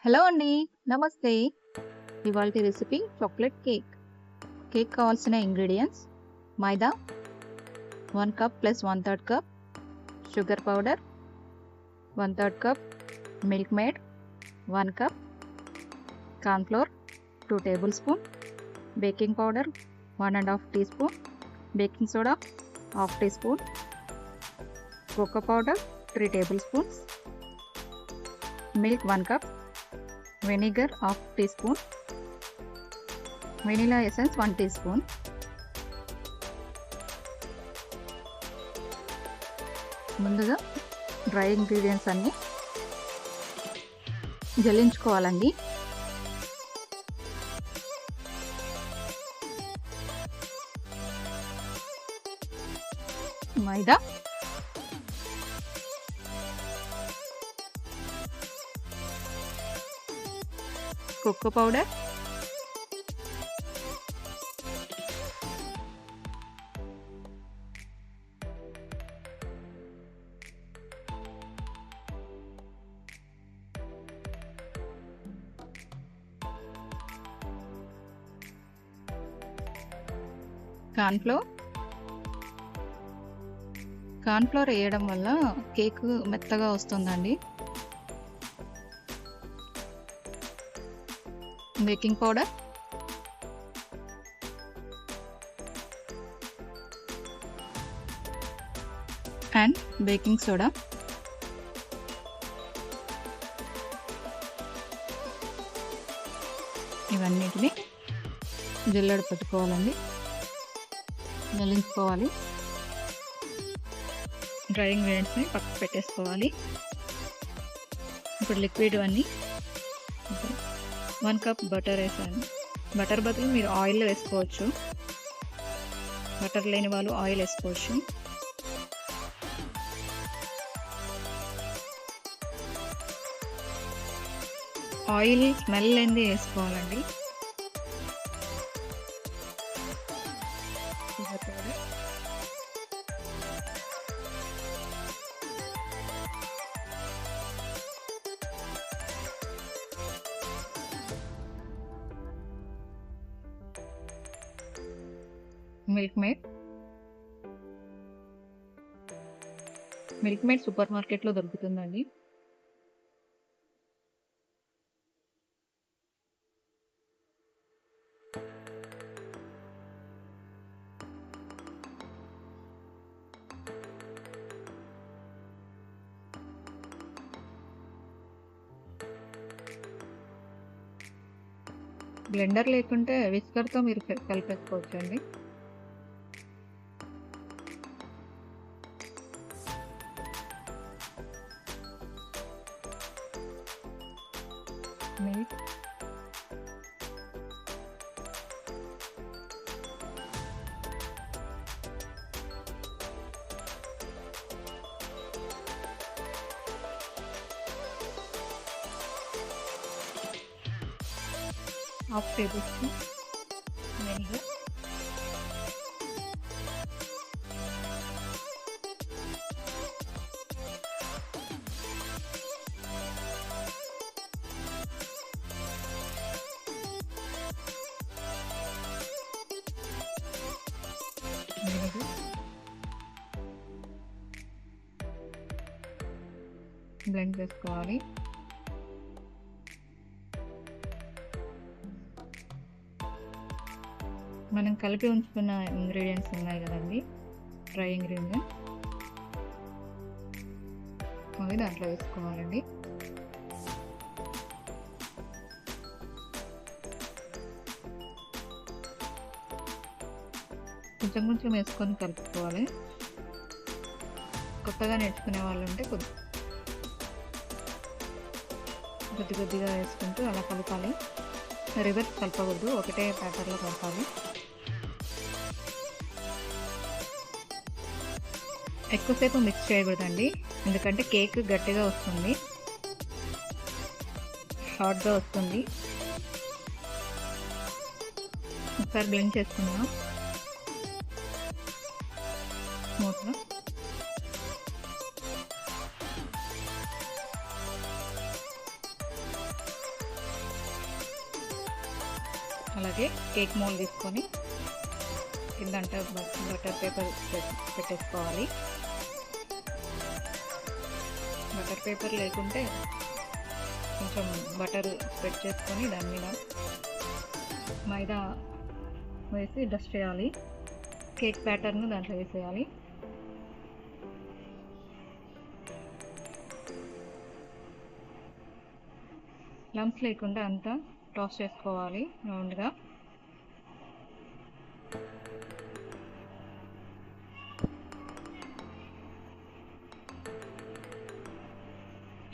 Hello అండి. నమస్తే. ఇవాల్టి రెసిపీ చాక్లెట్ కేక్. కేక్ కావాల్సిన ingredients maida 1 cup plus 1/3 cup, sugar powder 1/3 cup, Milkmaid 1 cup, corn flour 2 tablespoon, baking powder 1 ½ teaspoon, baking soda 1/2 teaspoon, cocoa powder 3 tablespoons, milk 1 cup, vinegar 1/2 teaspoon, vanilla essence 1 teaspoon. ముందుగా dry ingredients అన్నీ జల్లించుకోవాలండి. Maida, cocoa powder, corn flour వేయడం వల్ల cake మెత్తగా వస్తుందండి. Baking powder, and baking soda. ఇవన్నిటిని జల్లెడ పెట్టుకోవాలండి, జల్లించుకోవాలి. డ్రై ఇంగ్రీడియంట్స్ని పక్కకు పెట్టేసుకోవాలి. ఇప్పుడు లిక్విడ్ అన్నీ 1 కప్ బటర్ వేసాను. బటర్ బదులు మీరు ఆయిల్ వేసుకోవచ్చు, బటర్ లేని వాళ్ళు ఆయిల్ వేసుకోవచ్చు. ఆయిల్ స్మెల్ లేనిది వేసుకోవాలండి. మిల్క్ మేడ్ సూపర్ మార్కెట్లో దొరుకుతుందండి. బ్లెండర్ లేకుంటే విస్కర్తో మీరు కలిపేసుకోవచ్చు అండి. Milk, half table spoon vinegar, blend చేసుకోవాలి. మనం కలిపి ఉంచుకున్న ఇంగ్రీడియంట్స్ ఉన్నాయి కదండి, డ్రై ఇంగ్రీడియంట్స్, అవి దాంట్లో వేసుకోవాలండి. కొంచెం కొంచెం వేసుకొని కలుపుకోవాలి. కొత్తగా నేర్చుకునే వాళ్ళు ఉంటే కొద్ది కొద్దిగా వేసుకుంటూ అలా కలపాలి. రివర్స్ కలపకూడదు, ఒకటే ప్యాటర్న్లో కలపాలి. ఎక్కువసేపు మిక్స్ చేయకూడదండి, ఎందుకంటే కేక్ గట్టిగా వస్తుంది, హాట్గా వస్తుంది. ఒకసారి బ్లెండ్ చేసుకుందాం స్మూత్గా. అలాగే కేక్ మోల్డ్ తీసుకొని కిందంట బటర్ పేపర్ పెట్టేసుకోవాలి. బటర్ పేపర్ లేకుంటే కొంచెం బటర్ స్ప్రెడ్ చేసుకొని దాని మీద మైదా వేసి డస్ట్ చేయాలి. కేక్ ప్యాటర్న్ దాంట్లో వేసేయాలి. లంప్స్ లేకుండా అంతా టాస్ చేసుకోవాలి రౌండ్గా.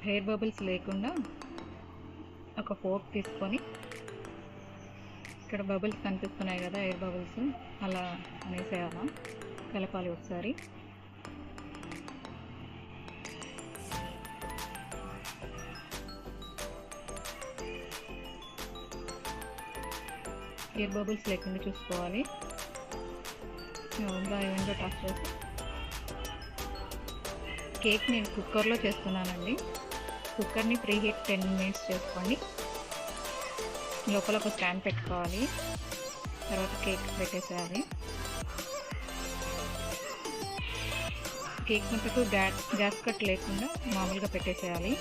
హెయిర్ బబుల్స్ లేకుండా ఒక ఫోర్క్ తీసుకొని ఇక్కడ బబుల్స్ కనిపిస్తున్నాయి కదా, ఎయిర్ బబుల్స్ అలా అనేసేయాలా, కలపాలి ఒకసారి. ఎయిర్ బబుల్స్ లేకుండా చూసుకోవాలి. ఈవెన్గా టాస్ చేసి కేక్ నేను కుక్కర్లో చేస్తున్నానండి. కుక్కర్ని ప్రీ హీట్ 10 minutes చేసుకోండి. లోపల ఒక స్టాండ్ పెట్టుకోవాలి. తర్వాత కేక్ పెట్టేసేయాలి. కేక్ మటుకు గ్యాస్ కట్ లేకుండా మామూలుగా పెట్టేసేయాలి.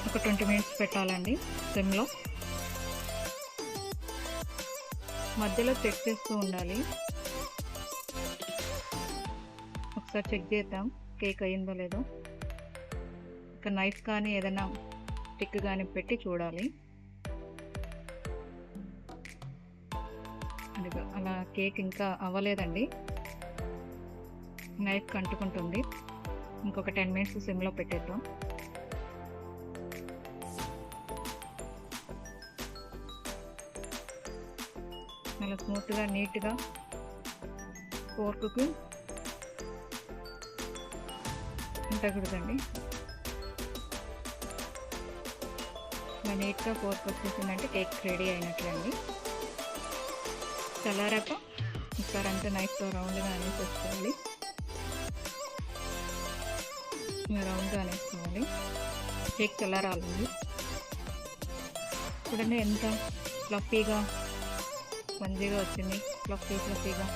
ఒక 20 minutes పెట్టాలండి సిమ్లో. మధ్యలో చెక్ చేస్తూ ఉండాలి. ఒకసారి చెక్ చేద్దాం కేక్ అయ్యిందో లేదో. ఒక నైఫ్ కానీ ఏదైనా స్టిక్ కానీ పెట్టి చూడాలి. అలా కేక్ ఇంకా అవ్వలేదండి, నైఫ్ అంటుకుంటుంది. ఇంకొక 10 minutes సిమ్లో పెట్టేద్దాం. అలా స్మూత్గా నీట్గా ఫోర్క్కి ఉండకూడదండి. ఇలా నీట్గా ఫోర్క్ వచ్చేసిందంటే కేక్ రెడీ అయినట్లండి. చల్లారాక ఒకసారి అంతా నైఫ్తో రౌండ్గా అనేసుకోవాలి. రౌండ్గా అనేసుకోవాలి. కేక్ చల్లారాలండి. చూడండి ఎంత ఫ్లఫీగా స్పంజీగా వచ్చింది, ఫ్లఫీగా.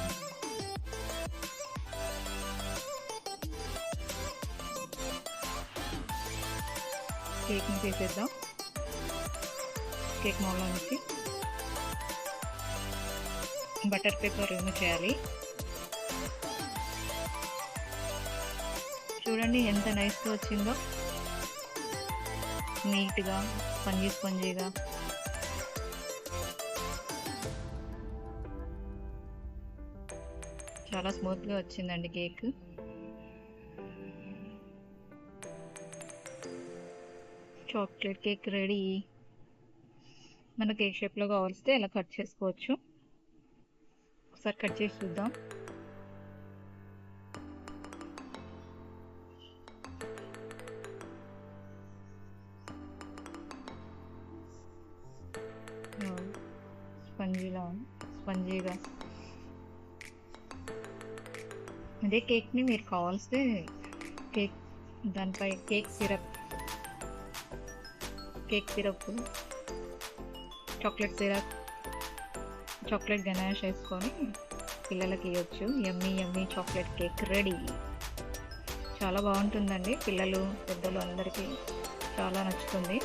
కేక్ని తీసేద్దాం కేక్ మౌల్లో నుంచి. బటర్ పేపర్ రిమూవ్ చేయాలి. చూడండి ఎంత నైస్గా వచ్చిందో, నీట్గా స్పంజీగా. చాలా స్మూత్గా వచ్చిందండి కేక్. Chocolate cake ready. మన కేక్ షేప్లో కావాల్సితే ఇలా కట్ చేసుకోవచ్చు. ఒకసారి కట్ చేసి చూద్దాం. స్పంజీగా. అదే కేక్ని మీరు కావాల్సితే దానిపై cake syrup, chocolate syrup, chocolate ganache వేసుకొని పిల్లలకి ఇవ్వచ్చు. Yummy chocolate cake ready. చాలా బాగుంటుందండి. పిల్లలు పెద్దలు అందరికీ చాలా నచ్చుతుంది.